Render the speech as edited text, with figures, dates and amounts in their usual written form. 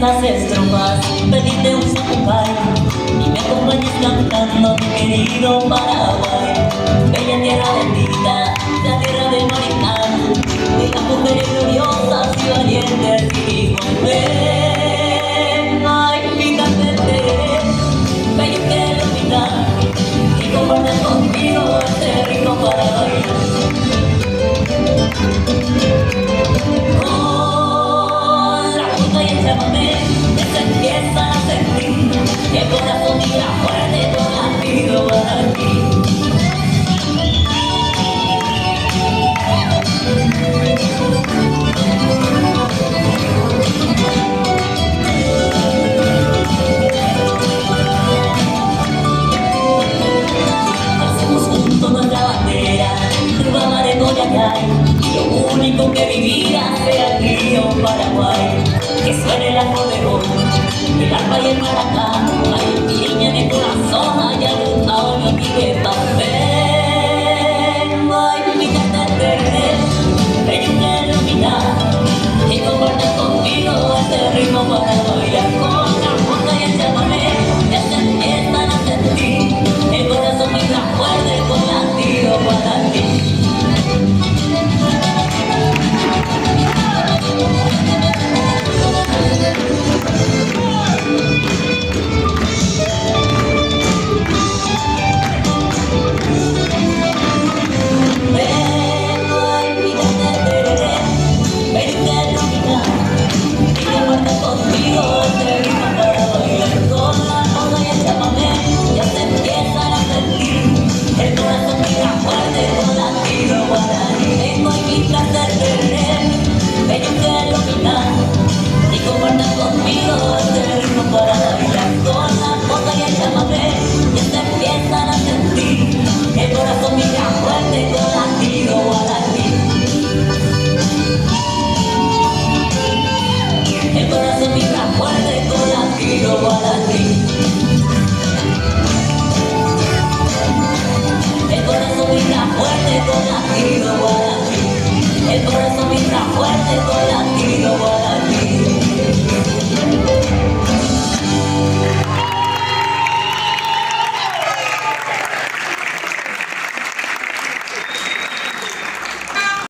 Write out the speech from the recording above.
las estrofas, pedirte un zapucay y me acompañes cantando mi querido Paraguay. Bella tierra bendita, la tierra del marinal, de las mujeres gloriosas y valientes y ven a invitarte, bello que lo invita y compartan conmigo este ritmo para bailar. Empieza a sentir y el corazón tira fuerte, yo latido para ti. Hacemos juntos nuestra bandera, tu mamá de Coyacay, y lo único que vivirá sea el río Paraguay. Que suene el acordeón, el arpa y el maracá, ay, mi niña de corazón, ay, algún mi amiga, ven, ay, mi cantante, bello que ilumina, y comparte conmigo este ritmo para